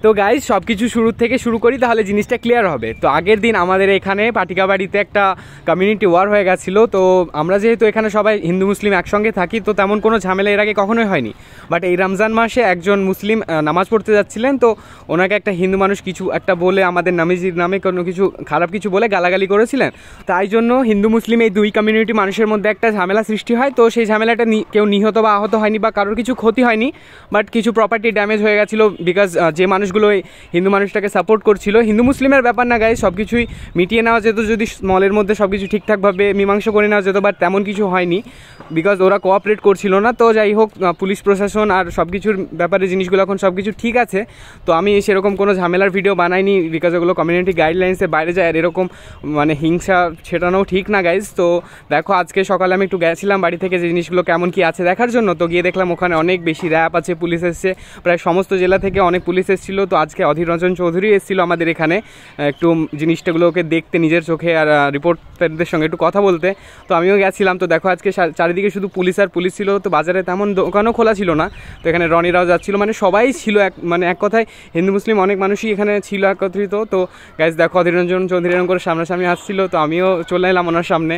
তো গাইজ সব কিছু শুরু থেকে শুরু করি, তাহলে জিনিসটা ক্লিয়ার হবে। তো আগের দিন আমাদের এখানে পাটিকাবাড়িতে একটা কমিউনিটি ওয়ার হয়ে গেছিলো। তো আমরা যেহেতু এখানে সবাই হিন্দু মুসলিম একসঙ্গে থাকি, তো তেমন কোনো ঝামেলা এর আগে কখনোই হয়নি। বাট এই রমজান মাসে একজন মুসলিম নামাজ পড়তে যাচ্ছিলেন, তো ওনাকে একটা হিন্দু মানুষ কিছু একটা বলে, আমাদের নামিজির নামে কোনো কিছু খারাপ কিছু বলে গালাগালি করেছিলেন। তাই জন্য হিন্দু মুসলিম এই দুই কমিউনিটি মানুষের মধ্যে একটা ঝামেলা সৃষ্টি হয়। তো সেই ঝামেলাটা কেউ নিহত বা আহত হয়নি বা কারোর কিছু ক্ষতি হয়নি, বাট কিছু প্রপার্টি ড্যামেজ হয়ে গেছিলো। বিকজ যে মানুষগুলো হিন্দু মানুষটাকে সাপোর্ট করছিল, হিন্দু মুসলিমের ব্যাপার না গাইজ, সব কিছুই মিটিয়ে নেওয়া যেত যদি মলের মধ্যে সব কিছু ঠিকঠাকভাবে মীমাংসা করে নেওয়া যেত, বাট তেমন কিছু হয়নি বিকজ ওরা কোঅপারেট করছিল না। তো যাই হোক, পুলিশ প্রশাসন আর সব কিছুর ব্যাপারে জিনিসগুলো এখন সব কিছু ঠিক আছে। তো আমি সেরকম কোনো ঝামেলার ভিডিও বানাইনি বিকজ ওগুলো কমিউনিটি গাইডলাইন্সের বাইরে যায়, আর এরকম মানে হিংসা ছেটানোও ঠিক না গাইজ। তো দেখো, আজকে সকালে আমি একটু গেছিলাম বাড়ি থেকে যে জিনিসগুলো কেমন কি আছে দেখার জন্য। তো গিয়ে দেখলাম ওখানে অনেক বেশি র্যাব আছে, পুলিশ এসছে, প্রায় সমস্ত জেলা থেকে অনেক পুলিশ এসেছিলো। তো আজকে অধীর রঞ্জন চৌধুরী এসেছিলো আমাদের এখানে একটু জিনিসটাগুলোকে দেখতে নিজের চোখে, আর রিপোর্টারদের সঙ্গে একটু কথা বলতে। তো আমিও গেছিলাম। তো দেখো, আজকে চারিদিকে শুধু পুলিশ আর পুলিশ ছিল। তো বাজারে তেমন দোকানও খোলা ছিল না। তো এখানে রনিরাও যাচ্ছিলো, মানে সবাই ছিল মানে এক কথায় হিন্দু মুসলিম অনেক মানুষই এখানে ছিল একত্রিত। তো গাইজ দেখো, অধীর রঞ্জন চৌধুরী এরকম করে সামনাসামনি আসছিল, তো আমিও চলে এলাম ওনার সামনে।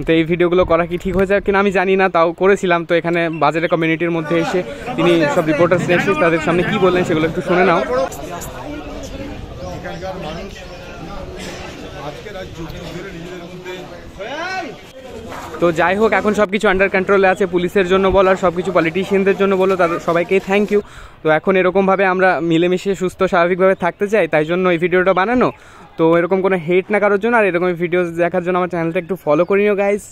তো এই ভিডিওগুলো করা কি ঠিক হয়েছে কিনা আমি জানি না, তাও করেছিলাম। তো এখানে বাজারে কমিউনিটির মধ্যে এসে তিনি সব রিপোর্টার্স এসে তাদের সামনে কি বললেন সেগুলো একটু শুনে নাও। তো যাই হোক, এখন সব কিছু আন্ডার কন্ট্রোলে আছে। পুলিশের জন্য বলো আর সব কিছু পলিটিশিয়ানদের জন্য বলো, তাদের সবাইকেই থ্যাংক ইউ। তো এখন এরকমভাবে আমরা মিলেমিশে সুস্থ স্বাভাবিকভাবে থাকতে চাই, তাই জন্য এই ভিডিওটা বানানো। তো এরকম কোনো হেট না কারোর জন্য, আর এরকম ভিডিও দেখার জন্য আমার চ্যানেলটা একটু ফলো করে নিও গাইজ।